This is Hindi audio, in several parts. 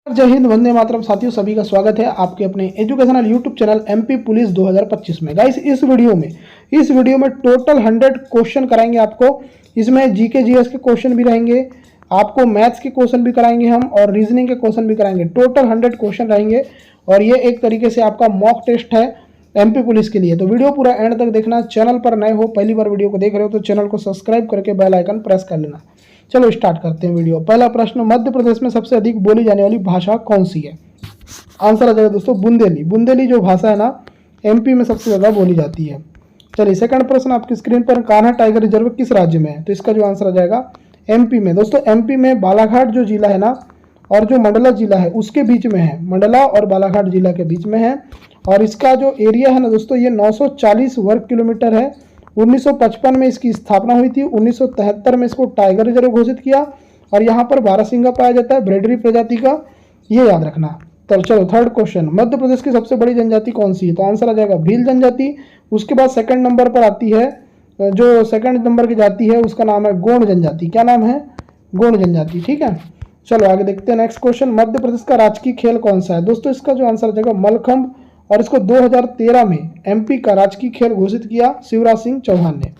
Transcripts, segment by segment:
जय हिंद, वंदे मातरम। साथियों, सभी का स्वागत है आपके अपने educational YouTube channel MP police 2025 में। गाइस, इस वीडियो में टोटल 100 क्वेश्चन कराएंगे आपको। इसमें जीके जीएस के क्वेश्चन भी रहेंगे, आपको मैथ्स के क्वेश्चन भी कराएंगे हम, और रीजनिंग के क्वेश्चन भी कराएंगे। टोटल 100 क्वेश्चन रहेंगे और ये एक तरीके से आपका मॉक टेस्ट है एमपी पुलिस के लिए। तो वीडियो पूरा एंड तक देखना। चैनल पर नए हो, पहली बार वीडियो को देख रहे हो तो चैनल को सब्सक्राइब करके बेल आइकन प्रेस कर लेना। चलो स्टार्ट करते हैं वीडियो। पहला प्रश्न, मध्य प्रदेश में सबसे अधिक बोली जाने वाली भाषा कौन सी है? आंसर आ जाएगा दोस्तों बुंदेली। बुंदेली जो भाषा है ना, एमपी में सबसे ज़्यादा बोली जाती है। चलिए सेकंड प्रश्न आपकी स्क्रीन पर, कान्हा टाइगर रिजर्व किस राज्य में है? तो इसका जो आंसर आ जाएगा एमपी में। दोस्तों एमपी में बालाघाट जो जिला है ना, और जो मंडला जिला है उसके बीच में है। मंडला और बालाघाट जिला के बीच में है, और इसका जो एरिया है ना दोस्तों, ये 940 वर्ग किलोमीटर है। 1955 में इसकी स्थापना हुई थी। 1973 में इसको टाइगर रिजर्व घोषित किया, और यहाँ पर बारहसिंगा पाया जाता है, ब्रेडरी प्रजाति का, ये याद रखना। तो चलो थर्ड क्वेश्चन, मध्य प्रदेश की सबसे बड़ी जनजाति कौन सी है? तो आंसर आ जाएगा भील जनजाति। उसके बाद सेकंड नंबर पर आती है, जो सेकंड नंबर की जाति है उसका नाम है गोंड जनजाति। क्या नाम है? गोंड जनजाति। ठीक है, चलो आगे देखते हैं नेक्स्ट क्वेश्चन, मध्य प्रदेश का राजकीय खेल कौन सा है? दोस्तों इसका जो आंसर आ जाएगा मलखंभ, और इसको 2013 में एमपी का राजकीय खेल घोषित किया शिवराज सिंह चौहान ने।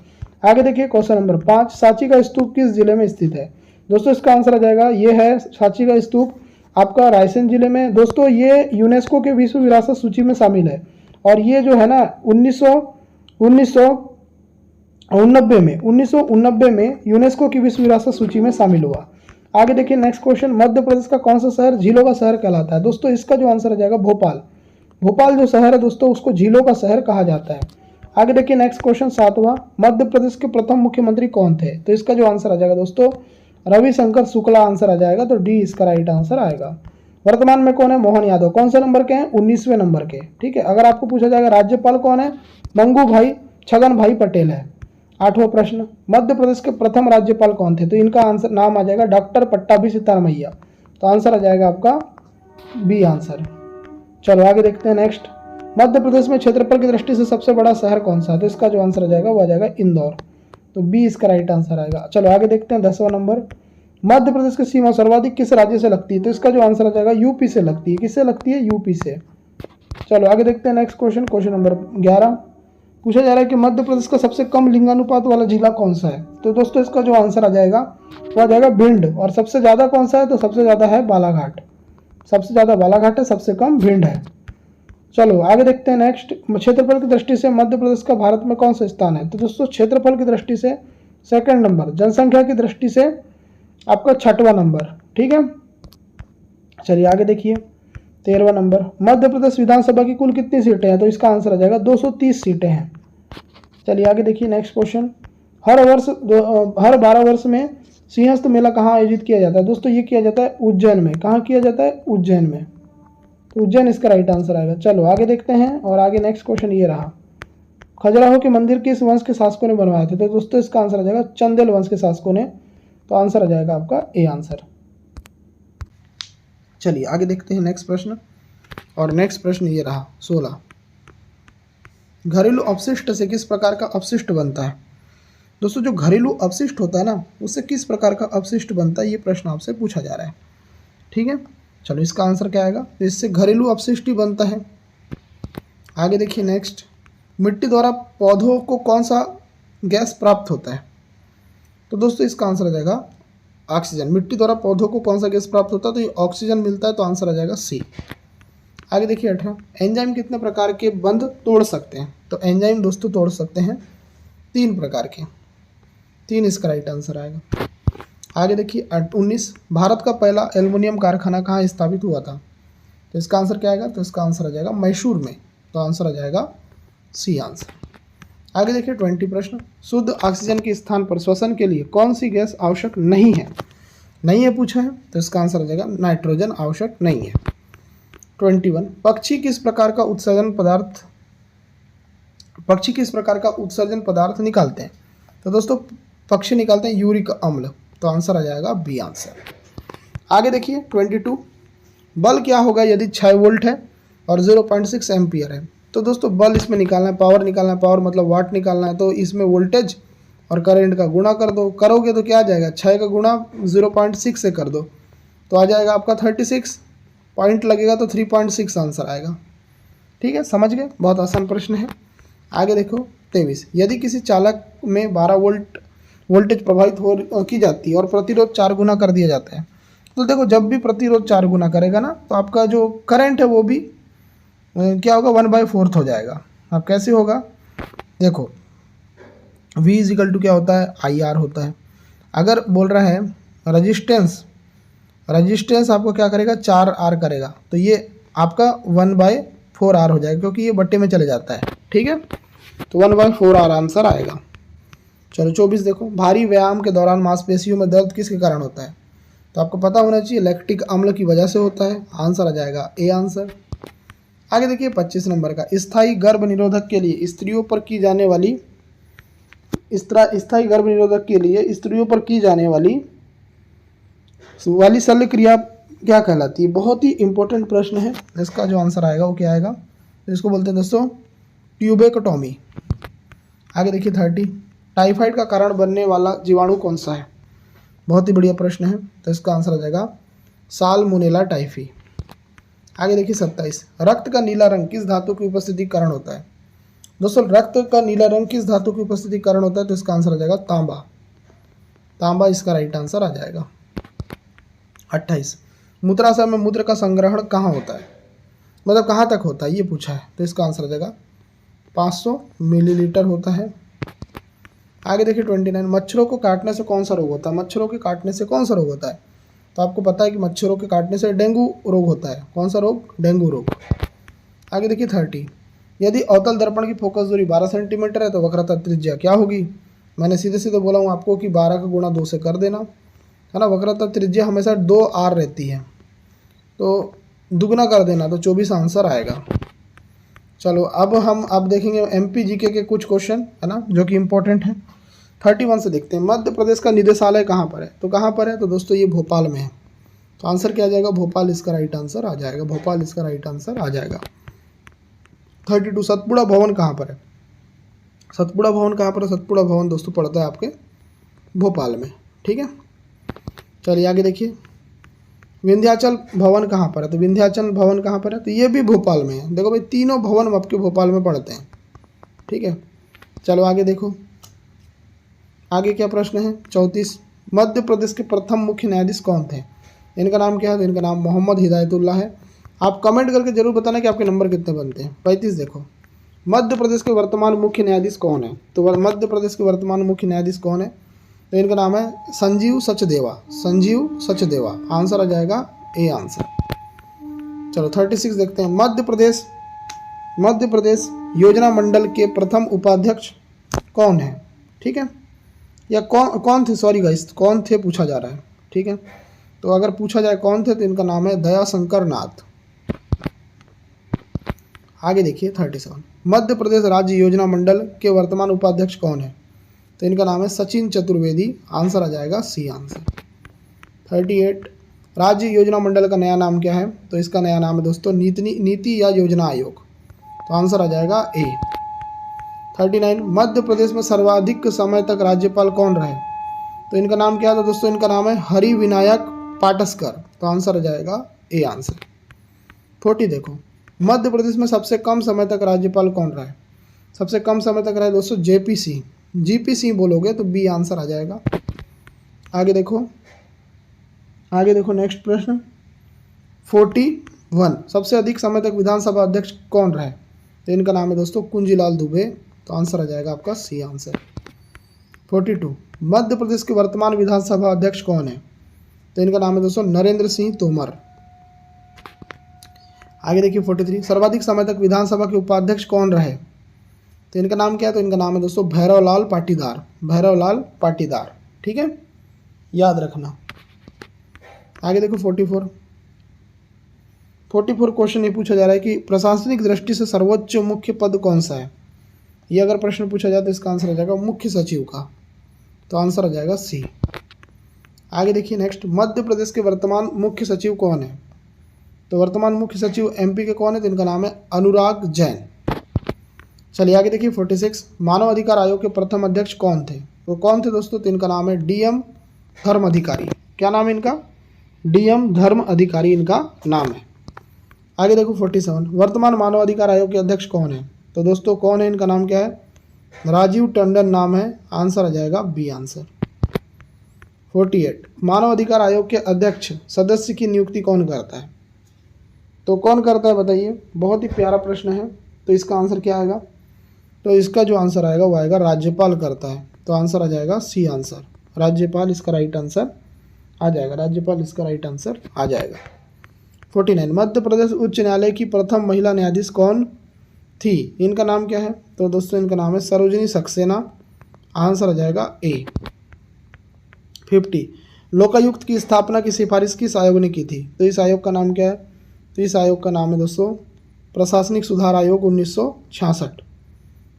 आगे देखिए क्वेश्चन नंबर 5, सांची का स्तूप किस जिले में स्थित है? दोस्तों इसका आंसर आ जाएगा, ये है सांची का स्तूप आपका रायसेन जिले में। दोस्तों ये यूनेस्को के विश्व विरासत सूची में शामिल है, और ये जो है ना 1989 में यूनेस्को की विश्व विरासत सूची में शामिल हुआ। आगे देखिए नेक्स्ट क्वेश्चन, मध्य प्रदेश का कौन सा शहर झीलों का शहर कहलाता है? दोस्तों इसका जो आंसर आ जाएगा भोपाल। भोपाल जो शहर है दोस्तों, उसको झीलों का शहर कहा जाता है। आगे देखिए नेक्स्ट क्वेश्चन 7वां, मध्य प्रदेश के प्रथम मुख्यमंत्री कौन थे? तो इसका जो आंसर आ जाएगा दोस्तों रविशंकर शुक्ला आंसर आ जाएगा। तो डी इसका राइट आंसर आएगा। वर्तमान में कौन है? मोहन यादव। कौन से नंबर के हैं? 19वें नंबर के। ठीक है, अगर आपको पूछा जाएगा राज्यपाल कौन है? मंगू भाई छगन भाई पटेल है। 8वां प्रश्न, मध्य प्रदेश के प्रथम राज्यपाल कौन थे? तो इनका आंसर नाम आ जाएगा डॉक्टर पट्टाभी सिद्धारमैया। तो आंसर आ जाएगा आपका बी आंसर। चलो आगे देखते हैं नेक्स्ट, मध्य प्रदेश में क्षेत्रफल की दृष्टि से सबसे बड़ा शहर कौन सा है? तो इसका जो आंसर आ जाएगा वो आ जाएगा इंदौर। तो बी इसका राइट आंसर आएगा। चलो आगे देखते हैं 10वां नंबर, मध्य प्रदेश की सीमा सर्वाधिक किस राज्य से लगती है? तो इसका जो आंसर आ जाएगा यूपी से लगती है। किससे लगती है? यूपी से। चलो आगे देखते हैं नेक्स्ट क्वेश्चन, क्वेश्चन नंबर 11 पूछा जा रहा है कि मध्य प्रदेश का सबसे कम लिंगानुपात वाला जिला कौन सा है? तो दोस्तों इसका जो आंसर आ जाएगा वो आ जाएगा भिंड। और सबसे ज्यादा कौन सा है? तो सबसे ज्यादा है बालाघाट। सबसे ज्यादा बालाघाट है, सबसे कम भिंड है। चलो आगे देखते हैं नेक्स्ट, क्षेत्रफल की दृष्टि से मध्य प्रदेश का भारत में कौन सा स्थान है? तो दोस्तों क्षेत्रफल की दृष्टि से सेकंड नंबर, जनसंख्या की दृष्टि से आपका 6वां नंबर। ठीक है, चलिए आगे देखिए 13वां नंबर, मध्य प्रदेश विधानसभा की कुल कितनी सीटें हैं? तो इसका आंसर आ जाएगा 230 सीटें हैं। चलिए आगे देखिए नेक्स्ट क्वेश्चन, हर 12 वर्ष में सिंहस्थ मेला कहाँ आयोजित किया जाता है? दोस्तों ये किया जाता है उज्जैन में। कहाँ किया जाता है? उज्जैन में। तो उज्जैन इसका राइट आंसर आएगा। चलो आगे देखते हैं, और आगे नेक्स्ट क्वेश्चन ये रहा, खजुराहो के मंदिर किस वंश के शासकों ने बनवाए थे? तो दोस्तों इसका आंसर आ जाएगा चंदेल वंश के शासकों ने। तो आंसर आ जाएगा आपका ए आंसर। चलिए आगे देखते हैं नेक्स्ट प्रश्न, और नेक्स्ट प्रश्न ये रहा 16, घरेलू अपशिष्ट से किस प्रकार का अपशिष्ट बनता है? दोस्तों जो घरेलू अपशिष्ट होता है ना, उससे किस प्रकार का अपशिष्ट बनता है, ये प्रश्न आपसे पूछा जा रहा है। ठीक है, चलो इसका आंसर क्या आएगा? तो इससे घरेलू अपशिष्ट ही बनता है। आगे देखिए नेक्स्ट, मिट्टी द्वारा पौधों को कौन सा गैस प्राप्त होता है? तो दोस्तों इसका आंसर आ जाएगा ऑक्सीजन। मिट्टी द्वारा पौधों को कौन सा गैस प्राप्त होता है? तो ये ऑक्सीजन मिलता है। तो आंसर आ जाएगा सी। आगे देखिए 18, एंजाइम कितने प्रकार के बंध तोड़ सकते हैं? तो एंजाइम दोस्तों तोड़ सकते हैं 3 प्रकार के। 3 इसका राइट आंसर आएगा। आगे देखिए 19, भारत का पहला एल्युमिनियम कारखाना कहाँ स्थापित हुआ था? तो इसका आंसर क्या आएगा? तो इसका आंसर आ जाएगा मैसूर में। तो आंसर आ जाएगा सी आंसर। आगे देखिए 20 प्रश्न, शुद्ध ऑक्सीजन के स्थान पर श्वसन के लिए कौन सी गैस आवश्यक नहीं है? नहीं है पूछा है, तो इसका आंसर आ जाएगा नाइट्रोजन आवश्यक नहीं है। 21, पक्षी किस प्रकार का उत्सर्जन पदार्थ निकालते हैं? तो दोस्तों पक्षी निकालते हैं यूरिक अम्ल। तो आंसर आ जाएगा बी आंसर। आगे देखिए 22, बल क्या होगा यदि 6 वोल्ट है और 0.6 एम्पियर है? तो दोस्तों बल इसमें निकालना है, पावर निकालना है, पावर मतलब वाट निकालना है। तो इसमें वोल्टेज और करंट का गुणा कर दो, करोगे तो क्या आ जाएगा? 6 का गुणा 0.6 से कर दो, तो आ जाएगा आपका 36। पॉइंट लगेगा तो 3.6 आंसर आएगा। ठीक है, समझ गए, बहुत आसान प्रश्न है। आगे देखो 23, यदि किसी चालक में 12 वोल्ट वोल्टेज प्रभावित हो की जाती है और प्रतिरोध 4 गुना कर दिया जाता है, तो देखो जब भी प्रतिरोध 4 गुना करेगा ना तो आपका जो करंट है वो भी क्या होगा, 1/4 हो जाएगा। अब कैसे होगा, देखो V इजिकल टू क्या होता है, IR होता है। अगर बोल रहा है रजिस्टेंस आपको क्या करेगा, 4R करेगा, तो ये आपका 1/4R हो जाएगा, क्योंकि ये बट्टे में चले जाता है। ठीक है, तो 1/4R आंसर आएगा। चलो 24 देखो, भारी व्यायाम के दौरान मांसपेशियों में दर्द किसके कारण होता है, तो आपको पता होना चाहिए लैक्टिक अम्ल की वजह से होता है। आंसर आ जाएगा ए आंसर। आगे देखिए 25 नंबर का, स्थायी गर्भ निरोधक के लिए स्त्रियों पर की जाने वाली स्थायी गर्भ निरोधक के लिए स्त्रियों पर की जाने वाली शल्य क्रिया क्या कहलाती है। बहुत ही इंपॉर्टेंट प्रश्न है, इसका जो आंसर आएगा वो क्या आएगा, इसको बोलते हैं दोस्तों ट्यूबेक्टोमी। आगे देखिए 30, टाइफाइड का कारण बनने वाला जीवाणु कौन सा है। बहुत ही बढ़िया प्रश्न है, तो इसका आंसर आ जाएगा साल्मोनेला टाइफी। आगे देखिए 27, रक्त का नीला रंग किस धातु की उपस्थिति के कारण होता है। दोस्तों रक्त का नीला रंग किस धातु की उपस्थिति के कारण होता है, तो इसका आंसर आ जाएगा तांबा। तांबा इसका राइट आंसर आ जाएगा। 28, मूत्राशय में मूत्र का संग्रहण कहाँ होता है, मतलब कहाँ तक होता है ये पूछा है, तो इसका आंसर आ जाएगा 500 मिलीलीटर होता है। आगे देखिए 29, मच्छरों को काटने से कौन सा रोग होता है। मच्छरों के काटने से कौन सा रोग होता है, तो आपको पता है कि मच्छरों के काटने से डेंगू रोग होता है। कौन सा रोग, डेंगू रोग। आगे देखिए 30, यदि अवतल दर्पण की फोकस दूरी 12 सेंटीमीटर है तो वक्रता त्रिज्या क्या होगी। मैंने सीधे सीधे बोला हूँ आपको कि 12 का गुणा 2 से कर देना, है ना। वक्रता त्रिज्या हमेशा 2R रहती है, तो दुगना कर देना, तो 24 आंसर आएगा। चलो अब देखेंगे MP GK के कुछ क्वेश्चन, है ना, जो कि इम्पोर्टेंट है। 31 से देखते हैं, मध्य प्रदेश का निदेशालय कहाँ पर है, तो कहाँ पर है, तो दोस्तों ये भोपाल में है। तो आंसर क्या आ जाएगा, भोपाल इसका राइट आंसर आ जाएगा। भोपाल इसका राइट आंसर आ जाएगा। 32, सतपुड़ा भवन कहाँ पर है। सतपुड़ा भवन कहाँ पर है, सतपुड़ा भवन दोस्तों पड़ता है आपके भोपाल में। ठीक है, चलिए आगे देखिए, विंध्याचल भवन कहाँ पर है, तो विंध्याचल भवन कहाँ पर है, तो ये भी भोपाल में है। देखो भाई तीनों भवन आपके भोपाल में पड़ते हैं। ठीक है, चलो आगे देखो, आगे क्या प्रश्न है। 34, मध्य प्रदेश के प्रथम मुख्य न्यायाधीश कौन थे। इनका नाम क्या है, तो इनका नाम मोहम्मद हिदायतुल्लाह है। आप कमेंट करके जरूर बताना कि आपके नंबर कितने बनते हैं। 35 देखो, मध्य प्रदेश के वर्तमान मुख्य न्यायाधीश कौन है, तो मध्य प्रदेश के वर्तमान मुख्य न्यायाधीश कौन है, तो इनका नाम है संजीव सचदेवा। संजीव सचदेवा आंसर आ जाएगा ए आंसर। चलो 36 देखते हैं, मध्य प्रदेश योजना मंडल के प्रथम उपाध्यक्ष कौन है। ठीक है, या कौन थे, सॉरी गाइस, कौन थे पूछा जा रहा है। ठीक है, तो अगर पूछा जाए कौन थे तो इनका नाम है दयाशंकर नाथ। आगे देखिए 37, मध्य प्रदेश राज्य योजना मंडल के वर्तमान उपाध्यक्ष कौन है, तो इनका नाम है सचिन चतुर्वेदी। आंसर आ जाएगा सी आंसर। 38, राज्य योजना मंडल का नया नाम क्या है, तो इसका नया नाम है दोस्तों नीति या योजना आयोग। तो आंसर आ जाएगा ए। 39, मध्य प्रदेश में सर्वाधिक समय तक राज्यपाल कौन रहे, तो इनका नाम क्या था दोस्तों, इनका नाम है हरि विनायक पाटस्कर। तो आंसर आ जाएगा ए आंसर। 40 देखो, मध्य प्रदेश में सबसे कम समय तक राज्यपाल कौन रहा है, सबसे कम समय तक रहे दोस्तों JP सिंह। GP सिंह बोलोगे तो बी आंसर आ जाएगा। आगे देखो नेक्स्ट प्रश्न 41, सबसे अधिक समय तक विधानसभा अध्यक्ष कौन रहे, तो इनका नाम है दोस्तों कुंजीलाल दुबे। तो आंसर आ जाएगा आपका सी आंसर। 42, मध्य प्रदेश के वर्तमान विधानसभा अध्यक्ष कौन है, तो इनका नाम है दोस्तों नरेंद्र सिंह तोमर। आगे देखिए 43, सर्वाधिक समय तक विधानसभा के उपाध्यक्ष कौन रहे, तो इनका नाम क्या है, तो इनका नाम है दोस्तों भैरवलाल पाटीदार। भैरवलाल पाटीदार। ठीक है, याद रखना। आगे देखो 44 क्वेश्चन ये पूछा जा रहा है कि प्रशासनिक दृष्टि से सर्वोच्च मुख्य पद कौन सा है। ये अगर प्रश्न पूछा जाए तो इसका आंसर आ जाएगा मुख्य सचिव का। तो आंसर आ जाएगा सी। आगे देखिए नेक्स्ट, मध्य प्रदेश के वर्तमान मुख्य सचिव कौन है, तो वर्तमान मुख्य सचिव MP के कौन है, तो इनका नाम है अनुराग जैन। चलिए आगे देखिए 46, मानव अधिकार आयोग के प्रथम अध्यक्ष कौन थे, तो कौन थे दोस्तों, तो इनका नाम है DM धर्म अधिकारी। क्या नाम है इनका, DM धर्म अधिकारी इनका नाम है। आगे देखो 47, वर्तमान मानवाधिकार आयोग के अध्यक्ष कौन है? तो दोस्तों कौन है, इनका नाम क्या है? राजीव टंडन नाम है। आंसर आ जाएगा बी आंसर। 48, मानव अधिकार आयोग के अध्यक्ष सदस्य की नियुक्ति कौन करता है? तो कौन करता है बताइए? बहुत ही प्यारा प्रश्न है। तो इसका आंसर क्या आएगा? तो इसका जो आंसर आएगा वो आएगा राज्यपाल करता है। तो आंसर आ जाएगा सी आंसर, राज्यपाल इसका राइट आंसर आ जाएगा। राज्यपाल इसका राइट आंसर आ जाएगा। 49, मध्य प्रदेश उच्च न्यायालय की प्रथम महिला न्यायाधीश कौन थी? इनका नाम क्या है? तो दोस्तों इनका नाम है सरोजिनी सक्सेना। आंसर आ जाएगा ए। 50, लोकायुक्त की स्थापना की सिफारिश किस आयोग ने की थी? तो इस आयोग का नाम क्या है? तो इस आयोग का नाम है दोस्तों प्रशासनिक सुधार आयोग 1966।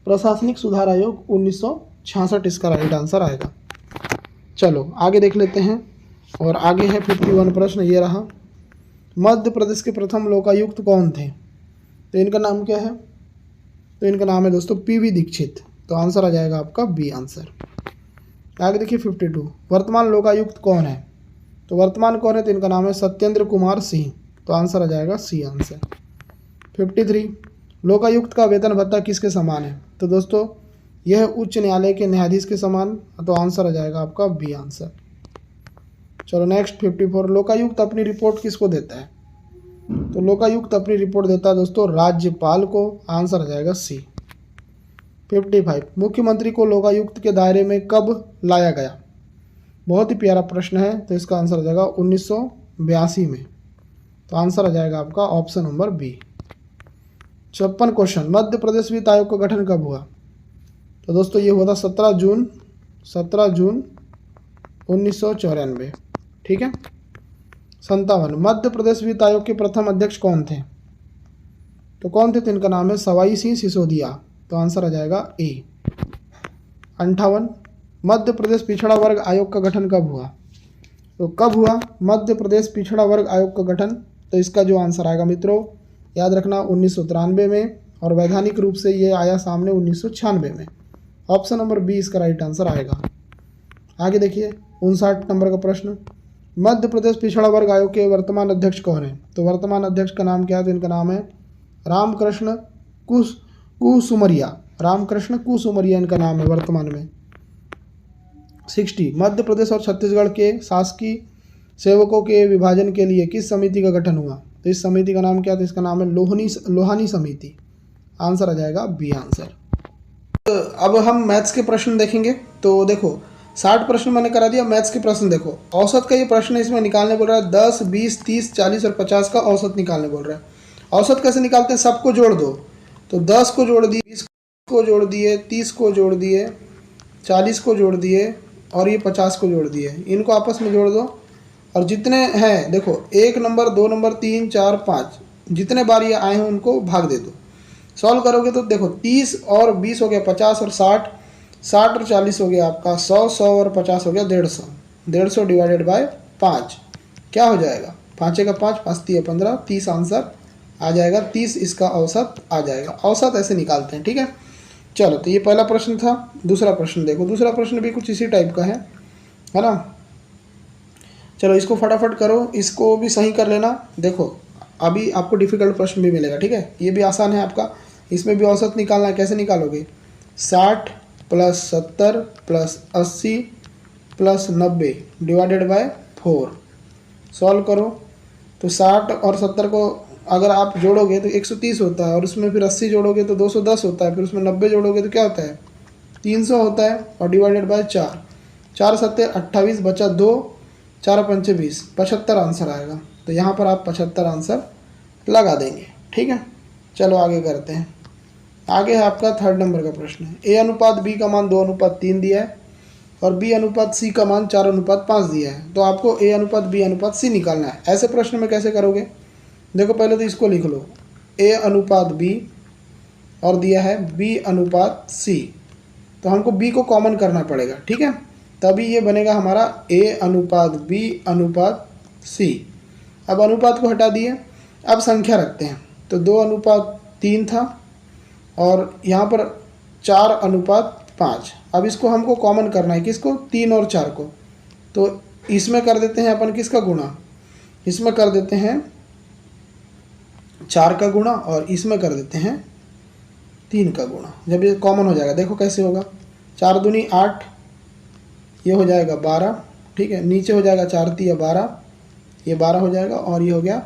प्रशासनिक सुधार आयोग 1966 इसका राइट आंसर आएगा। चलो आगे देख लेते हैं। और आगे है 51 प्रश्न, ये रहा। मध्य प्रदेश के प्रथम लोकायुक्त कौन थे? तो इनका नाम क्या है? तो इनका नाम है दोस्तों पीवी दीक्षित। तो आंसर आ जाएगा आपका बी आंसर। आगे देखिए 52, वर्तमान लोकायुक्त कौन है? तो वर्तमान कौन है? तो इनका नाम है सत्येंद्र कुमार सिंह। तो आंसर आ जाएगा सी आंसर। 53, लोकायुक्त का वेतन भत्ता किसके समान है? तो दोस्तों यह उच्च न्यायालय के न्यायाधीश के समान। तो आंसर आ जाएगा आपका बी आंसर। चलो नेक्स्ट 54, लोकायुक्त अपनी रिपोर्ट किसको देता है? तो लोकायुक्त अपनी रिपोर्ट देता है दोस्तों राज्यपाल को। आंसर आ जाएगा सी। 55, मुख्यमंत्री को लोकायुक्त के दायरे में कब लाया गया? बहुत ही प्यारा प्रश्न है। तो इसका आंसर आ जाएगा 1982 में। तो आंसर आ जाएगा आपका option number B. 56 question, Madhya Pradesh वित्त आयोग का गठन कब हुआ? तो दोस्तों ये हुआ था 17 जून 1994। ठीक है। 57, मध्य प्रदेश वित्त आयोग के प्रथम अध्यक्ष कौन थे? तो कौन थे? तो इनका नाम है सवाई सिंह सिसोदिया। तो आंसर आ जाएगा ए। 58, मध्य प्रदेश पिछड़ा वर्ग आयोग का गठन कब हुआ? तो कब हुआ मध्य प्रदेश पिछड़ा वर्ग आयोग का गठन? तो इसका जो आंसर आएगा मित्रों याद रखना 1993 में, और वैधानिक रूप से ये आया सामने 1996 में। ऑप्शन नंबर बी इसका राइट आंसर आएगा। आगे देखिए 59 नंबर का प्रश्न, मध्य प्रदेश पिछड़ा वर्ग आयोग के वर्तमान अध्यक्ष कौन है? तो वर्तमान अध्यक्ष का नाम क्या है? तो इनका नाम है रामकृष्ण कुसुमरिया। रामकृष्ण कुसुमरिया इनका नाम है वर्तमान में। 60, मध्य प्रदेश और छत्तीसगढ़ के शासकीय सेवकों के विभाजन के लिए किस समिति का गठन हुआ? तो इस समिति का नाम क्या था? इसका नाम है लोहानी समिति। आंसर आ जाएगा बी आंसर। तो अब हम मैथ्स के प्रश्न देखेंगे। तो देखो 60 प्रश्न मैंने करा दिया। मैथ्स के प्रश्न देखो, औसत का ये प्रश्न है, इसमें निकालने बोल रहा है 10, 20, 30, 40 और 50 का औसत निकालने बोल रहा है। औसत कैसे निकालते हैं? सबको जोड़ दो। तो 10 को जोड़ दिए, 20 को जोड़ दिए, 30 को जोड़ दिए, 40 को जोड़ दिए और ये 50 को जोड़ दिए। इनको आपस में जोड़ दो और जितने हैं देखो 1 नंबर, 2 नंबर, 3, 4, 5 जितने बार ये आए हैं उनको भाग दे दो। सॉल्व करोगे तो देखो 30 और 20 हो गया 50 और 60, 60 और 40 हो गया आपका 100, 100 और 50 हो गया 150, 150 डिवाइडेड बाय 5 क्या हो जाएगा? 5 का 5, 5 3 15, 30 आंसर आ जाएगा। 30 इसका औसत आ जाएगा। औसत ऐसे निकालते हैं। ठीक है। चलो तो ये पहला प्रश्न था। दूसरा प्रश्न देखो, दूसरा प्रश्न भी कुछ इसी टाइप का है ना। चलो इसको फटाफट करो, इसको भी सही कर लेना। देखो अभी आपको डिफिकल्ट प्रश्न भी मिलेगा। ठीक है, ये भी आसान है आपका। इसमें भी औसत निकालना है। कैसे निकालोगे? 60 + 70 + 80 + 90 डिवाइडेड बाय 4 सॉल्व करो। तो 60 और 70 को अगर आप जोड़ोगे तो 130 होता है, और उसमें फिर 80 जोड़ोगे तो 210 होता है, फिर उसमें 90 जोड़ोगे तो क्या होता है? 300 होता है, और डिवाइडेड बाय 4, 4 7 28 बचा 2, 4 5 20, 75 आंसर आएगा। तो यहाँ पर आप 75 आंसर लगा देंगे। ठीक है। चलो आगे करते हैं। आगे है आपका 3rd नंबर का प्रश्न है। A अनुपात B का मान 2:3 दिया है और B अनुपात C का मान 4:5 दिया है। तो आपको A अनुपात B अनुपात C निकालना है। ऐसे प्रश्न में कैसे करोगे? देखो पहले तो इसको लिख लो, A अनुपात B और दिया है B अनुपात C। तो हमको B को कॉमन करना पड़ेगा। ठीक है, तभी ये बनेगा हमारा A अनुपात B अनुपात C। अब अनुपात को हटा दिए, अब संख्या रखते हैं। तो 2:3 था और यहाँ पर 4:5। अब इसको हमको कॉमन करना है। किसको? 3 और 4 को। तो इसमें कर देते हैं अपन किसका गुणा? इसमें कर देते हैं 4 का गुणा और इसमें कर देते हैं 3 का गुणा। जब ये कॉमन हो जाएगा देखो कैसे होगा, 4 दूनी 8, ये हो जाएगा 12, ठीक है। नीचे हो जाएगा 4 तिया 12, ये 12 हो जाएगा, और ये हो गया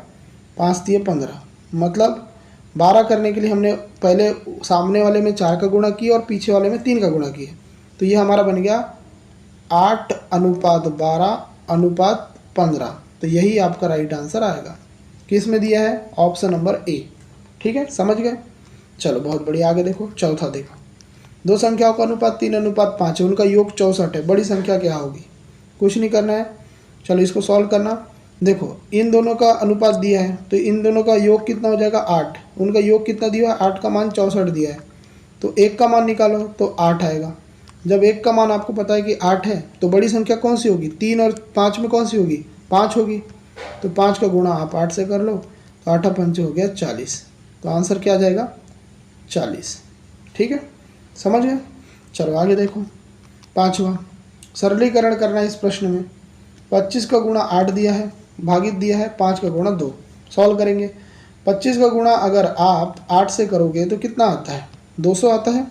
5 तिया 15। मतलब 12 करने के लिए हमने पहले सामने वाले में 4 का गुणा किया और पीछे वाले में 3 का गुणा किया, तो ये हमारा बन गया 8:12:15। तो यही आपका राइट आंसर आएगा। किस में दिया है? Option number A. ठीक है, समझ गए। चलो बहुत बढ़िया, आगे देखो चौथा देखो। दो संख्याओं का अनुपात 3:5 है, उनका योग 64 है। बड़ी संख्या क्या होगी? कुछ नहीं करना है, चलो इसको सॉल्व करना। देखो इन दोनों का अनुपात दिया है, तो इन दोनों का योग कितना हो जाएगा? 8। उनका योग कितना दिया है? 8 का मान 64 दिया है, तो 1 का मान निकालो तो 8 आएगा। जब 1 का मान आपको पता है कि 8 है, तो बड़ी संख्या कौन सी होगी? 3 और 5 में कौन सी होगी? 5 होगी। तो 5 का गुणा आप 8 से कर लो, तो 8 पंच हो गया 40। तो आंसर क्या आ जाएगा? 40। ठीक है, समझ गए। चलो आगे देखो, पाँचवा सरलीकरण करना है इस प्रश्न में। 25 का गुणा 8 दिया है, भागित दिया है 5 का गुणा 2। सॉल्व करेंगे। 25 का गुणा अगर आप 8 से करोगे तो कितना आता है? 200 आता है।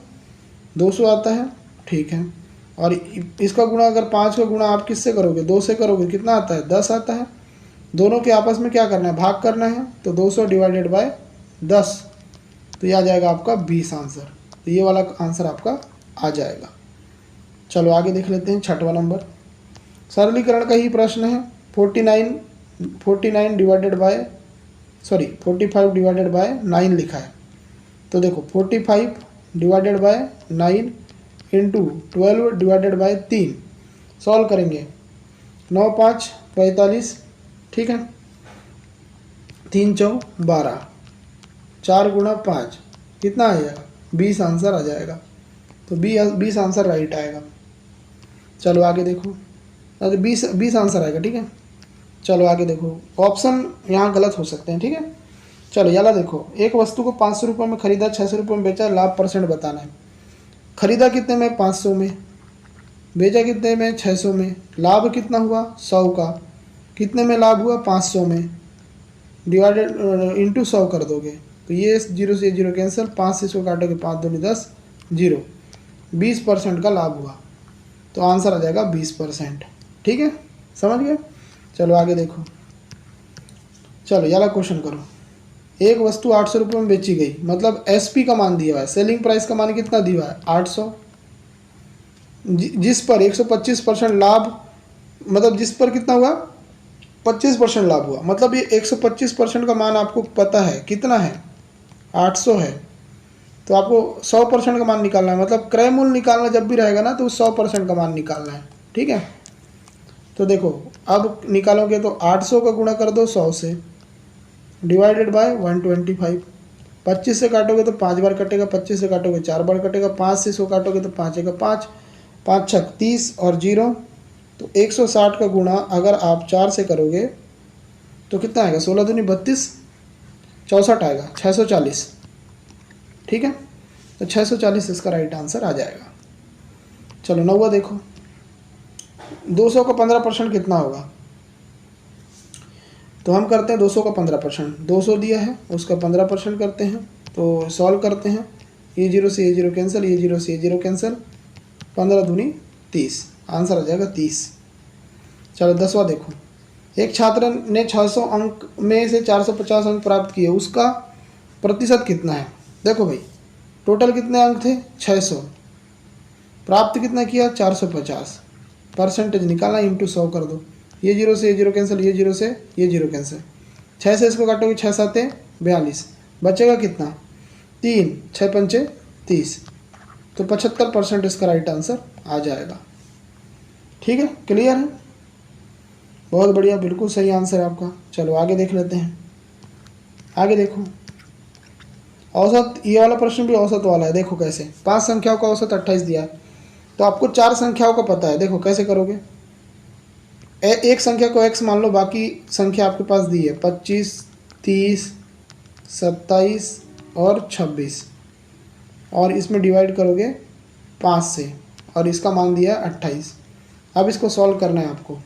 200 आता है, ठीक है। और इसका गुणा अगर 5 का गुणा आप किससे करोगे? 2 से करोगे, कितना आता है? 10 आता है। दोनों के आपस में क्या करना है? भाग करना है। तो 200 डिवाइडेड बाय 10, तो ये आ जाएगा आपका 20 आंसर। तो ये वाला आंसर आपका आ जाएगा। चलो आगे देख लेते हैं, छठवां नंबर। सरलीकरण का ही प्रश्न है। 45 डिवाइडेड बाय 9 लिखा है। तो देखो 45 divided by 9 into 12 divided by 3। Solve करेंगे। 9 5 45, ठीक है। 3 4 12, 4 गुणा 5 कितना आ जाएगा? 20 आंसर आ जाएगा। तो 20 आंसर राइट आएगा। चलो आगे देखो, अरे 20 आंसर आएगा, ठीक है। चलो आगे देखो, ऑप्शन यहाँ गलत हो सकते हैं, ठीक है। चलो याला देखो, एक वस्तु को 500 रुपये में खरीदा, 600 रुपये में बेचा, लाभ % बताना है। खरीदा कितने में? 500 में। बेचा कितने में? 600 में। लाभ कितना हुआ? 100 का। कितने में लाभ हुआ? 500 में। डिवाइडेड इंटू 100 कर दोगे, तो ये 0 से 0 कैंसिल, 5 से 100 काटोगे, 5 दूनी 10, 0। 20% का लाभ हुआ, तो आंसर आ जाएगा 20%। ठीक है, समझ गए। चलो आगे देखो, चलो याला क्वेश्चन करो। एक वस्तु 800 रुपये में बेची गई, मतलब एसपी का मान दिया हुआ है, सेलिंग प्राइस का मान कितना दिया हुआ है? 800। जिस पर 125% लाभ, मतलब जिस पर कितना हुआ? 25% लाभ हुआ। मतलब ये 125% का मान आपको पता है कितना है? 800 है। तो आपको 100% का मान निकालना है, मतलब क्रय मूल्य निकालना जब भी रहेगा ना, तो 100% का मान निकालना है। ठीक है, तो देखो अब निकालोगे तो 800 का गुणा कर दो 100 से, डिवाइडेड बाय 125। 25 से काटोगे तो 5 बार कटेगा, 25 से काटोगे 4 बार कटेगा, 5 से 100 काटोगे तो 5 का 5, 5 छक 30 और 0, तो 160 का गुणा अगर आप 4 से करोगे तो कितना आएगा? 16 दूनी 32, 64 आएगा, 640। ठीक है, तो 640 इसका राइट आंसर आ जाएगा। चलो नौवा देखो, 200 का 15% कितना होगा? तो हम करते हैं 200 का 15%। 200 दिया है, उसका 15% करते हैं, तो सॉल्व करते हैं। ये 0 से ये 0 कैंसिल, ये 0 से ये 0 कैंसिल, 15 दूनी 30, आंसर आ जाएगा 30। चलो 10वां देखो, एक छात्र ने 600 अंक में से 450 अंक प्राप्त किए, उसका प्रतिशत कितना है? देखो भाई, टोटल कितने अंक थे? 600, प्राप्त कितना किया? 450। परसेंटेज निकालना, इंटू 100 कर दो। ये 0 से ये 0 कैंसिल, ये 0 से ये 0 कैंसिल, 6 से इसको काटोगे, 6 7 42, बचेगा कितना? 3, 6 पंचे 30, तो 75% इसका राइट आंसर आ जाएगा। ठीक है, क्लियर है? बहुत बढ़िया, बिल्कुल सही आंसर है आपका। चलो आगे देख लेते हैं। आगे देखो, औसत, ये वाला प्रश्न भी औसत वाला है। देखो कैसे, 5 संख्याओं का औसत 28 दिया है, तो आपको 4 संख्याओं का पता है। देखो कैसे करोगे, एक संख्या को x मान लो, बाकी संख्या आपके पास दी है 25, 30, 27 और 26, और इसमें डिवाइड करोगे 5 से, और इसका मान दिया है 28। अब इसको सॉल्व करना है आपको।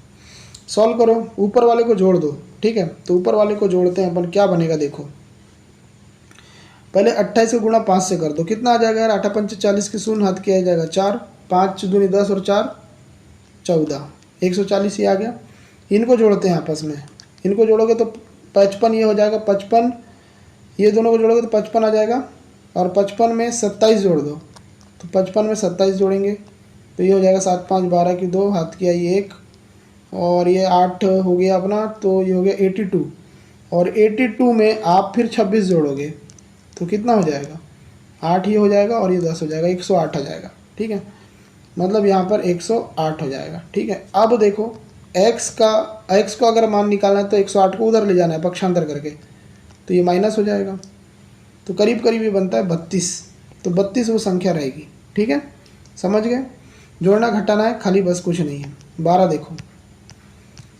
सॉल्व करो, ऊपर वाले को जोड़ दो। ठीक है, तो ऊपर वाले को जोड़ते हैं अपन, क्या बनेगा देखो, पहले 28 को गुणा 5 से कर दो, कितना आ जाएगा यार, 8 पंच 40 की शून्य, हाथ किया जाएगा 4, 5 दूनी 10 और 4 14, 140 ये आ गया। इनको जोड़ते हैं आपस में, इनको जोड़ोगे तो 55 ये हो जाएगा, 55 ये दोनों को जोड़ोगे तो 55 आ जाएगा, और 55 में 27 जोड़ दो, तो 55 में 27 जोड़ेंगे तो ये हो जाएगा 7 5 12 की 2, हाथ किया ये 1, और ये 8 हो गया अपना, तो ये हो गया 82, और 82 में आप फिर 26 जोड़ोगे तो कितना हो जाएगा, 8 ये हो जाएगा और ये 10 हो जाएगा, 108 आ जाएगा। ठीक है, मतलब यहाँ पर 108 हो जाएगा। ठीक है, अब देखो x को अगर मान निकालना है तो 108 को उधर ले जाना है पक्षांतर करके, तो ये माइनस हो जाएगा, तो करीब करीब ये बनता है 32, तो 32 वो संख्या रहेगी। ठीक है, समझ गए, जोड़ना घटाना है खाली, बस कुछ नहीं है। 12 देखो,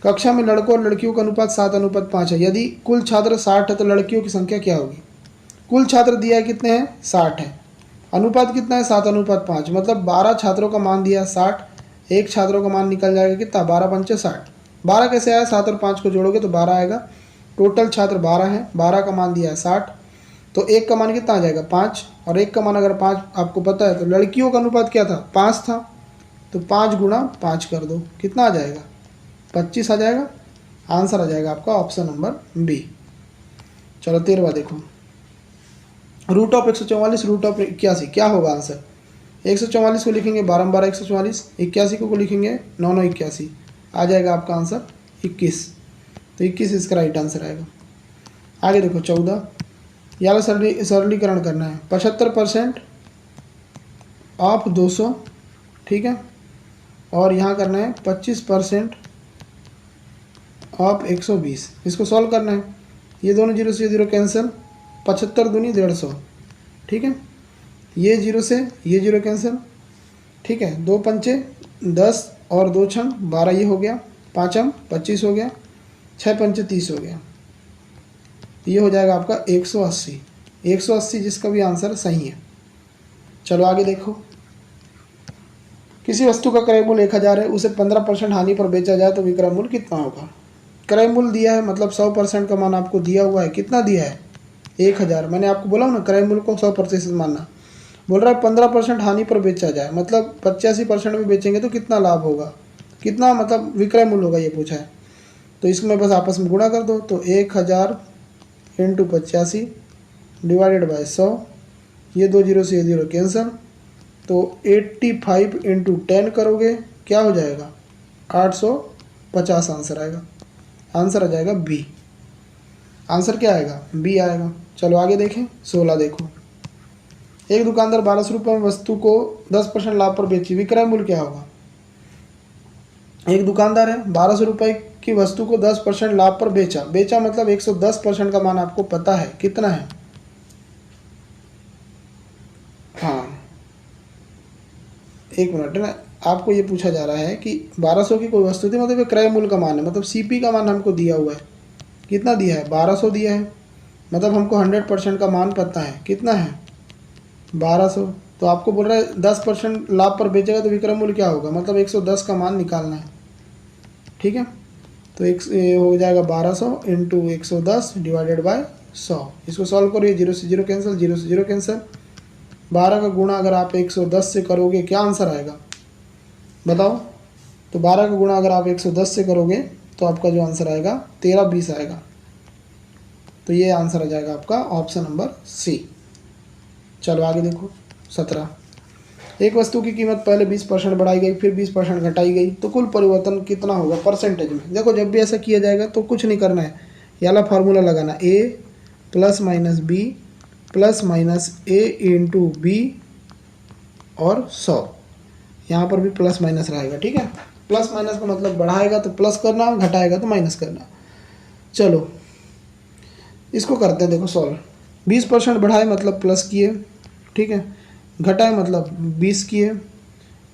कक्षा में लड़कों और लड़कियों का अनुपात 7:5 है, यदि कुल छात्र 60 है तो लड़कियों की संख्या क्या होगी। कुल छात्र दिया है कितने हैं, 60 है, अनुपात कितना है 7:5, मतलब 12 छात्रों का मान दिया है 60, एक छात्रों का मान निकल जाएगा कितना, 12 पंचे 60। 12 कैसे आया, 7 और 5 को जोड़ोगे तो 12 आएगा, टोटल छात्र 12 हैं, 12 का मान दिया है 60, तो एक का मान कितना आ जाएगा 5, और एक का मान अगर 5 आपको पता है तो लड़कियों का अनुपात क्या था 5 था, तो 5 गुणा 5 कर दो, कितना आ जाएगा 25 आ जाएगा। आंसर आ जाएगा आपका ऑप्शन नंबर बी। चलो 13वां देखो, रूट ऑफ 144 रूट ऑफ 81 क्या होगा आंसर। 144 को लिखेंगे 12 12 144, 81 को लिखेंगे 9 9 81, आ जाएगा आपका आंसर 21, तो 21 इसका राइट आंसर आएगा। आगे देखो 14, यार सरलीकरण करना है, 75% ऑफ 200, ठीक है, और यहाँ करना है 25% ऑफ 120, इसको सॉल्व करना है, ये दोनों जीरो से जीरो कैंसिल, 75 दूनी 150, ठीक है, ये जीरो से ये जीरो कैंसिल, ठीक है, 2 पंचे 10 और 2 छम 12 ये हो गया, 5 हम 25 हो गया, 6 पंचे 30 हो गया, ये हो जाएगा आपका 180, 180 जिसका भी आंसर सही है। चलो आगे देखो, किसी वस्तु का क्रय मूल्य 1000 है, उसे 15% हानि पर बेचा जाए तो विक्रय मूल्य कितना होगा। क्रय मूल्य दिया है मतलब 100% का मान आपको दिया हुआ है, कितना दिया है 1000, मैंने आपको बोला ना क्रय मूल्य को 100% मानना, बोल रहा है 15% हानि पर बेचा जाए, मतलब 85% में बेचेंगे तो कितना लाभ होगा, कितना मतलब विक्रय मूल्य होगा ये पूछा है, तो इसमें बस आपस में गुणा कर दो, तो 1000 इंटू 85 डिवाइडेड बाय 100, ये 2 जीरो से ये जीरो कैंसिल, तो 85 इंटू 10 करोगे क्या हो जाएगा 850 आंसर आएगा, आंसर आ जाएगा बी, आंसर क्या आएगा बी आएगा। चलो आगे देखें 16 देखो, एक दुकानदार 1200 रुपये में वस्तु को 10% लाभ पर बेची, विक्रय मूल्य क्या होगा। एक दुकानदार है 1200 रुपये की वस्तु को 10% लाभ पर बेचा, बेचा मतलब 110% का मान आपको पता है कितना है, हाँ एक मिनट ना, आपको ये पूछा जा रहा है कि 1200 की कोई वस्तु थी, मतलब ये क्रय मूल्य का मान है, मतलब सीपी का मान हमको दिया हुआ है, कितना दिया है 1200 दिया है, मतलब हमको 100% का मान पता है कितना है 1200, तो आपको बोल रहा है 10% लाभ पर बेचेगा तो विक्रय मूल्य क्या होगा, मतलब 110 का मान निकालना है, ठीक है, तो एक हो जाएगा 1200 इंटू 110 डिवाइडेड बाय 100, इसको सॉल्व करो, ये जीरो से जीरो कैंसिल, जीरो से जीरो कैंसिल, 12 का गुणा अगर आप 110 से करोगे क्या आंसर आएगा बताओ, तो 12 का गुणा अगर आप 110 से करोगे तो आपका जो आंसर आएगा 1320 आएगा, तो ये आंसर आ जाएगा आपका ऑप्शन नंबर सी। चलो आगे देखो 17, एक वस्तु की कीमत पहले 20% बढ़ाई गई फिर 20% घटाई गई तो कुल परिवर्तन कितना होगा परसेंटेज में। देखो जब भी ऐसा किया जाएगा तो कुछ नहीं करना है, ये वाला फार्मूला लगाना, A plus minus B plus minus A into B और 100, यहाँ पर भी प्लस माइनस रहेगा, ठीक है, प्लस माइनस का मतलब बढ़ाएगा तो प्लस करना, घटाएगा तो माइनस करना। चलो इसको करते हैं, देखो सॉल्व, 20% बढ़ाए मतलब प्लस किए, ठीक है, घटाए मतलब 20 किए,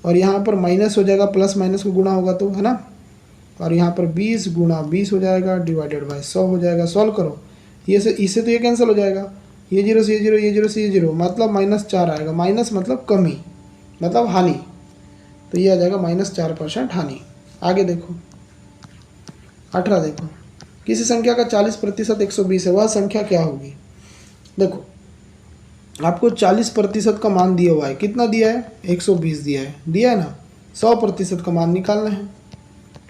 और यहाँ पर माइनस हो जाएगा, प्लस माइनस को गुणा होगा तो, है ना, और यहाँ पर 20 गुणा 20 हो जाएगा डिवाइडेड बाय 100 हो जाएगा। सॉल्व करो, ये से इससे तो ये कैंसिल हो जाएगा, ये जीरो से ये जीरो, ये जीरो से ये जीरो, मतलब -4 आएगा, माइनस मतलब कमी मतलब हानि, तो ये आ जाएगा -4% हानि। आगे देखो 18 देखो, किसी संख्या का 40% 120 है, वह संख्या क्या होगी। देखो आपको 40% का मान दिया हुआ है। कितना दिया है? 120 दिया है ना। 100% का मान निकालना है,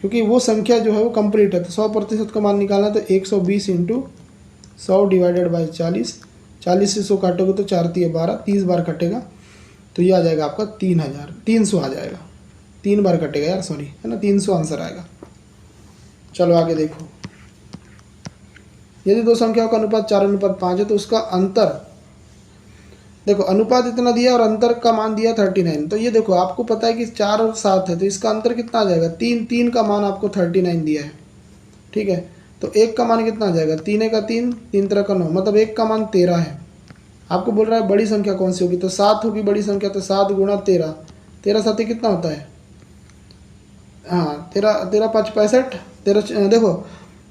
क्योंकि वो संख्या जो है वो कंप्लीट है। तो 100% का मान निकालना है, तो 120 इंटू 100 डिवाइडेड बाई 40। 40 से 100 काटोगे तो 4 तिये 12, 30 बार कटेगा तो ये आ जाएगा आपका 300 आ जाएगा। 3 बार कटेगा यार, सॉरी, है ना, 300 आंसर आएगा। चलो आगे देखो, यदि दो संख्याओं का अनुपात 4:5 है तो उसका अंतर, देखो अनुपात इतना दिया और अंतर का मान दिया 39। तो ये देखो आपको पता है कि 4 और 7 है, तो इसका अंतर कितना आ जाएगा? 3 का मान आपको 39 दिया है, ठीक है। तो 1 का मान कितना आ जाएगा? 3 का 3, 3 3 का 9, मतलब 1 का मान 13 है। आपको बोल रहा है बड़ी संख्या कौन सी होगी, तो 7 होगी बड़ी संख्या। तो 7 गुणा 13, 13 7 कितना होता है? हाँ, 13 13 5 65, 13 देखो,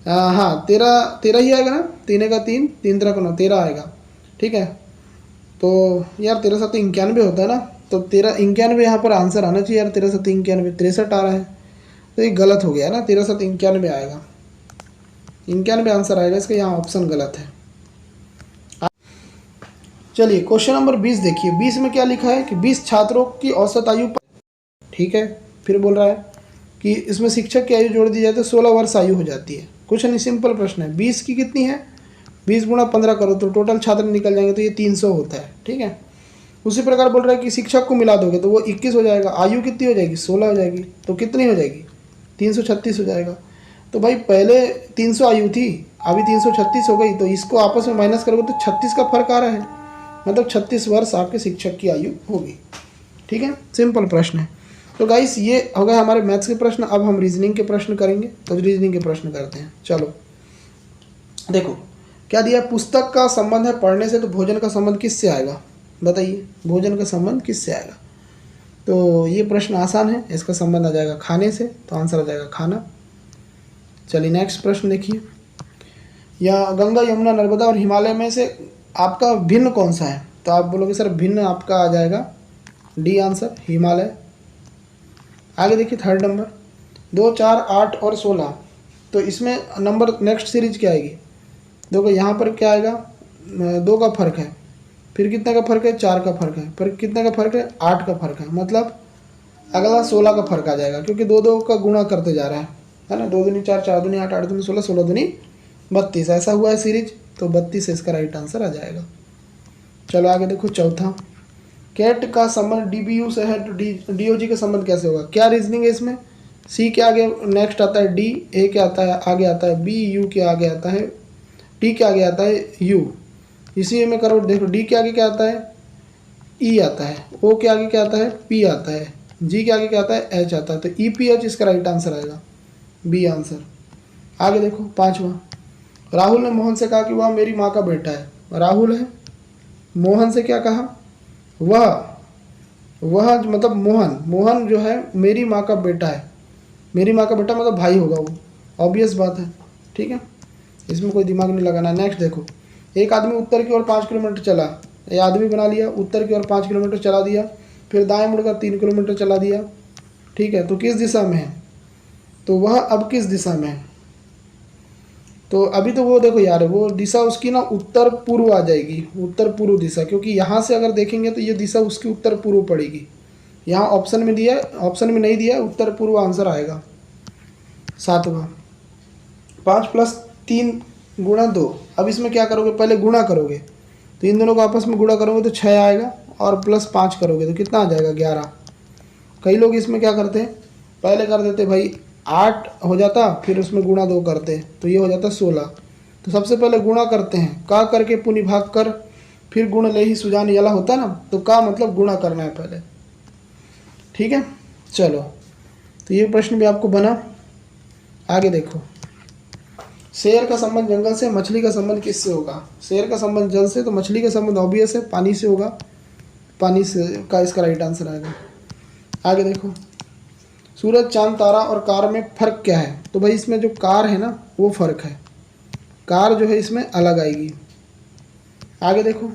हाँ 13 13 ही आएगा ना। 3 का 3, 3 3 का 9, 13 आएगा, ठीक है। तो यार 13 7 91 होता है ना, तो 13 91 यहाँ पर आंसर आना चाहिए यार। 13 7 91, 63 आ रहा है, तो ये गलत हो गया ना। 13 7 91 आएगा, 91 आंसर आएगा इसका, यहाँ ऑप्शन गलत है। चलिए क्वेश्चन नंबर 20 देखिए। 20 में क्या लिखा है कि 20 छात्रों की औसत आयु, ठीक है। फिर बोल रहा है कि इसमें शिक्षक की आयु जोड़ दी जाए तो 16 वर्ष आयु हो जाती है। कुछ नहीं, सिंपल प्रश्न है। 20 की कितनी है? 20 गुणा 15 करो तो टोटल छात्र निकल जाएंगे, तो ये 300 होता है, ठीक है। उसी प्रकार बोल रहा है कि शिक्षक को मिला दोगे तो वो 21 हो जाएगा। आयु कितनी हो जाएगी? 16 हो जाएगी। तो कितनी हो जाएगी? 336 हो जाएगा। तो भाई पहले 300 आयु थी, अभी 336 हो गई, तो इसको आपस में माइनस करोगे तो 36 का फर्क आ रहा है, मतलब 36 वर्ष आपके शिक्षक की आयु होगी, ठीक है। सिंपल प्रश्न है। तो गाइस ये हो गए हमारे मैथ्स के प्रश्न। अब हम रीजनिंग के प्रश्न करेंगे, तो रीजनिंग के प्रश्न करते हैं। चलो देखो क्या दिया, पुस्तक का संबंध है पढ़ने से, तो भोजन का संबंध किससे आएगा? बताइए, भोजन का संबंध किससे आएगा? तो ये प्रश्न आसान है, इसका संबंध आ जाएगा खाने से, तो आंसर आ जाएगा खाना। चलिए नेक्स्ट प्रश्न देखिए, या गंगा यमुना नर्मदा और हिमालय में से आपका भिन्न कौन सा है? तो आप बोलोगे सर भिन्न आपका आ जाएगा डी आंसर, हिमालय। आगे देखिए थर्ड नंबर, 2 4 8 और 16, तो इसमें नंबर नेक्स्ट सीरीज क्या आएगी? देखो यहाँ पर क्या आएगा, 2 का फर्क है, फिर कितने का फर्क है? 4 का फर्क है, फिर कितने का फर्क है? 8 का फर्क है, मतलब अगला 16 का फर्क आ जाएगा, क्योंकि 2 2 का गुणा करते जा रहा है ना। 2 दूनी 4, 4 दूनी 8, 8 दूनी 16, 16 दूनी 32, ऐसा हुआ है सीरीज, तो 32 इसका राइट आंसर आ जाएगा। चलो आगे देखो चौथा, कैट का संबंध डीबीयू से है, तो डीओजी का संबंध कैसे होगा? क्या रीजनिंग है इसमें? सी के आगे नेक्स्ट आता है डी, ए के आता है आगे आता है बी, यू के आगे आता है टी, के आगे आता है यू। इसी में करो, देखो डी के आगे क्या आता है? ई आता है, ओ के आगे क्या आता है? पी आता है, जी के आगे क्या आता है? एच आता है, तो ई पी एच इसका राइट आंसर आएगा, बी आंसर। आगे देखो पांचवा, राहुल ने मोहन से कहा कि वह मेरी माँ का बेटा है। राहुल है, मोहन से क्या कहा? वह मतलब मोहन जो है मेरी माँ का बेटा है। मेरी माँ का बेटा मतलब भाई होगा वो, ऑब्वियस बात है, ठीक है, इसमें कोई दिमाग नहीं लगाना। नेक्स्ट देखो, एक आदमी उत्तर की ओर 5 किलोमीटर चला, ये आदमी बना लिया, उत्तर की ओर 5 किलोमीटर चला दिया, फिर दाएं मुड़कर 3 किलोमीटर चला दिया, ठीक है। तो किस दिशा में है? तो वह अब किस दिशा में है? तो अभी तो वो देखो यार, वो दिशा उसकी ना उत्तर पूर्व आ जाएगी, उत्तर पूर्व दिशा, क्योंकि यहाँ से अगर देखेंगे तो ये दिशा उसकी उत्तर पूर्व पड़ेगी। यहाँ ऑप्शन में दिया है, ऑप्शन में नहीं दिया है, उत्तर पूर्व आंसर आएगा। सातवां, 5 + 3 × 2। अब इसमें क्या करोगे? पहले गुणा करोगे, तो इन दोनों को आपस में गुणा करोगे तो 6 आएगा, और +5 करोगे तो कितना आ जाएगा? 11। कई लोग इसमें क्या करते हैं, पहले कर देते भाई 8 हो जाता, फिर उसमें गुणा 2 करते, तो ये हो जाता 16। तो सबसे पहले गुणा करते हैं, का करके पुनि भाग कर, फिर गुण ले ही सुजान यला होता ना, तो का मतलब गुणा करना है पहले, ठीक है। चलो तो ये प्रश्न भी आपको बना। आगे देखो, शेर का संबंध जंगल से, मछली का संबंध किससे होगा? शेर का संबंध जल से, तो मछली का संबंध ऑब्वियस है पानी से होगा, पानी से का इसका राइट आंसर आएगा। आगे देखो, सूरज चांद तारा और कार में फ़र्क क्या है? तो भाई इसमें जो कार है ना वो फ़र्क है, कार जो है इसमें अलग आएगी। आगे देखो,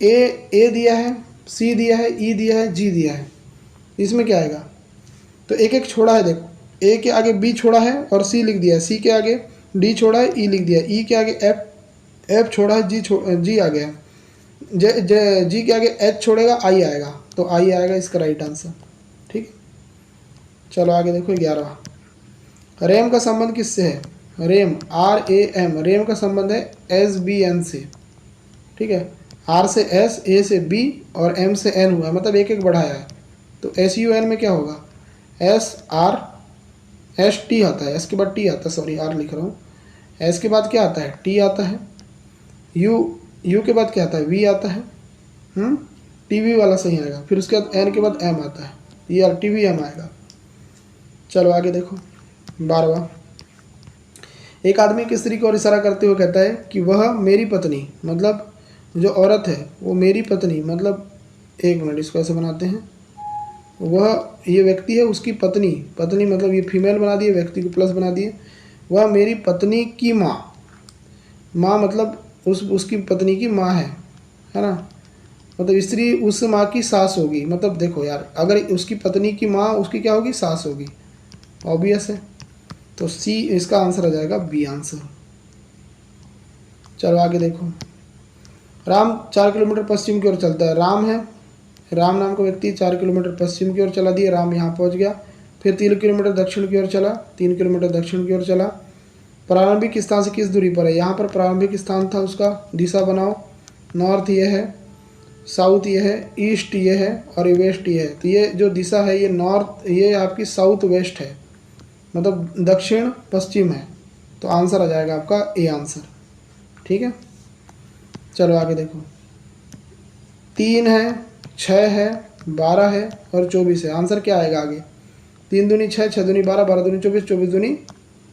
ए दिया है, सी दिया है, ई दिया है, जी दिया है, इसमें क्या आएगा? तो एक एक छोड़ा है, देखो ए के आगे बी छोड़ा है और सी लिख दिया है, सी के आगे डी छोड़ा है, ई लिख दिया, ई के आगे एफ छोड़ा है, जी आ गया, जी के आगे एच छोड़ेगा आई आएगा, तो आई आएगा इसका राइट आंसर। ठीक है, चलो आगे देखो 11वां। रेम का संबंध किससे है? रेम RAM, रेम का संबंध है SBN से। ठीक है, R से S, A से B और M से N हुआ है, मतलब एक एक बढ़ाया है। तो SUN में क्या होगा? SRST आता है, S के बाद T आता है, सॉरी R लिख रहा हूँ। S के बाद क्या आता है? T आता है। U के बाद क्या आता है? V आता है। TV वाला सही आएगा। फिर उसके बाद N के बाद M आता है, ये TVM आएगा। चलो आगे देखो 12वां। एक आदमी की स्त्री की ओर इशारा करते हुए कहता है कि वह मेरी पत्नी, मतलब जो औरत है वो मेरी पत्नी, मतलब एक मिनट इसको ऐसे बनाते हैं, वह ये व्यक्ति है उसकी पत्नी, पत्नी मतलब ये फीमेल बना दिए, व्यक्ति को प्लस बना दिए। वह मेरी पत्नी की माँ, माँ मतलब उसकी पत्नी की माँ है ना, मतलब स्त्री उस माँ की सास होगी। मतलब देखो यार, अगर उसकी पत्नी की माँ उसकी क्या होगी? सास होगी, ऑब्वियस है। तो सी इसका आंसर आ जाएगा, बी आंसर। चलो आगे देखो। राम 4 किलोमीटर पश्चिम की ओर चलता है। राम है, राम नाम का व्यक्ति 4 किलोमीटर पश्चिम की ओर चला दिया, राम यहाँ पहुँच गया। फिर 3 किलोमीटर दक्षिण की ओर चला, 3 किलोमीटर दक्षिण की ओर चला। प्रारंभिक स्थान से किस दूरी पर है? यहाँ पर प्रारंभिक स्थान था उसका, दिशा बनाओ। नॉर्थ ये है, साउथ ये है, ईस्ट ये है और वेस्ट ये है। तो ये जो दिशा है ये नॉर्थ, ये आपकी साउथ वेस्ट है, मतलब दक्षिण पश्चिम है। तो आंसर आ जाएगा आपका ए आंसर। ठीक है, चलो आगे देखो। 3 है, 6 है, 12 है और 24 है। आंसर क्या आएगा आगे? 3 दूनी 6, 6 दूनी 12, 12 दूनी 24, 24 दूनी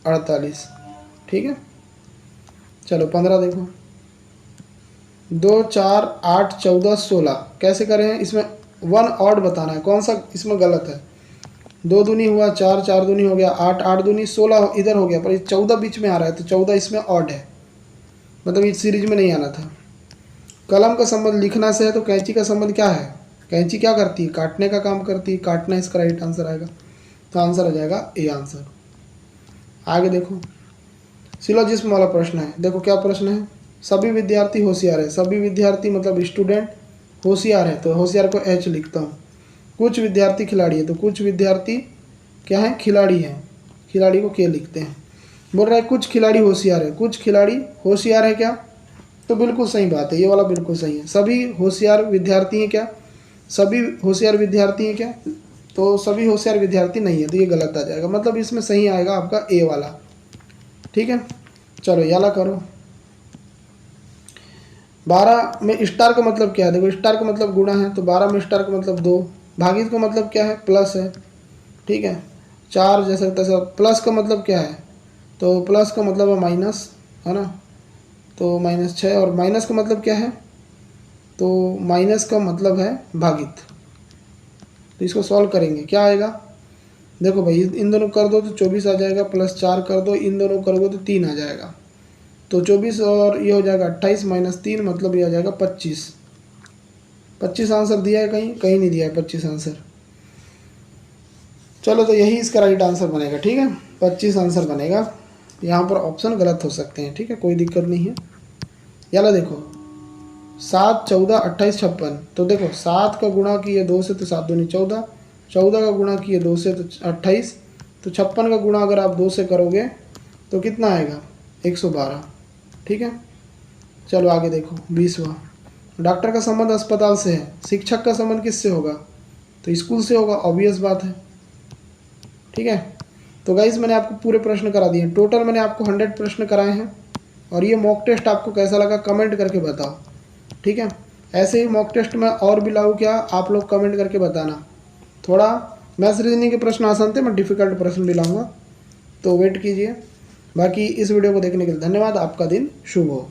48। ठीक है, चलो 15 देखो। 2, 4, 8, 14, 16 कैसे करें? इसमें 1 ऑड बताना है, कौन सा इसमें गलत है। 2 दूनी हुआ 4, 4 दूनी हो गया 8, 8 दूनी 16 इधर हो गया, पर 14 बीच में आ रहा है, तो 14 इसमें ऑड है, मतलब इस सीरीज में नहीं आना था। कलम का संबंध लिखना से है, तो कैंची का संबंध क्या है? कैंची क्या करती है? काटने का काम करती है, काटना इसका राइट आंसर आएगा। तो आंसर आ जाएगा ए आंसर। आगे देखो, सिलोजिज्म वाला प्रश्न है। देखो क्या प्रश्न है? सभी विद्यार्थी होशियार है। सभी विद्यार्थी मतलब स्टूडेंट होशियार है, तो होशियार को H लिखता हूँ। कुछ विद्यार्थी खिलाड़ी है, तो कुछ विद्यार्थी क्या है? खिलाड़ी है, खिलाड़ी को K लिखते हैं। बोल रहा है कुछ खिलाड़ी होशियार है, कुछ खिलाड़ी होशियार है क्या? तो बिल्कुल सही बात है, ये वाला बिल्कुल सही है। सभी होशियार विद्यार्थी हैं क्या? सभी होशियार विद्यार्थी हैं क्या? तो सभी होशियार विद्यार्थी नहीं है, तो ये गलत आ जाएगा, मतलब इसमें सही आएगा आपका ए वाला। ठीक है, चलो याला करो। 12 में स्टार का मतलब क्या है? देखो स्टार का मतलब गुणा है, तो 12 में स्टार का मतलब 2। भागित का मतलब क्या है? प्लस है। ठीक है, 4 जैसा तैसा। प्लस का मतलब क्या है? तो प्लस का मतलब है माइनस, है ना, तो -6। और माइनस का मतलब क्या है? तो माइनस का मतलब है भागित। तो इसको सॉल्व करेंगे, क्या आएगा? देखो भाई, इन दोनों कर दो तो 24 आ जाएगा, +4 कर दो, इन दोनों करोगे तो 3 आ जाएगा। तो 24 और ये हो जाएगा 28 -3, मतलब ये आ जाएगा 25। 25 आंसर दिया है कहीं? कहीं नहीं दिया है 25 आंसर। चलो, तो यही इसका राइट आंसर बनेगा। ठीक है, 25 आंसर बनेगा। यहाँ पर ऑप्शन गलत हो सकते हैं, ठीक है, कोई दिक्कत नहीं है। याला देखो, 7, 14, 28, 56। तो देखो 7 का गुणा किए 2 से, तो 7 दूनी 14, 14 का गुणा किए 2 से, तो 28, तो 56 का गुणा अगर आप 2 से करोगे तो कितना आएगा? 112। ठीक है, चलो आगे देखो 20वां। डॉक्टर का संबंध अस्पताल से है, शिक्षक का संबंध किससे होगा? तो स्कूल से होगा, ऑब्वियस बात है। ठीक है, तो गाइस मैंने आपको पूरे प्रश्न करा दिए। टोटल मैंने आपको 100 प्रश्न कराए हैं, और ये मॉक टेस्ट आपको कैसा लगा कमेंट करके बताओ। ठीक है, ऐसे ही मॉक टेस्ट में और भी लाऊं क्या, आप लोग कमेंट करके बताना। थोड़ा मैथ्स रीजनिंग के प्रश्न आसान थे, मैं डिफ़िकल्ट प्रश्न भी लाऊंगा, तो वेट कीजिए। बाकी इस वीडियो को देखने के लिए धन्यवाद। आपका दिन शुभ हो।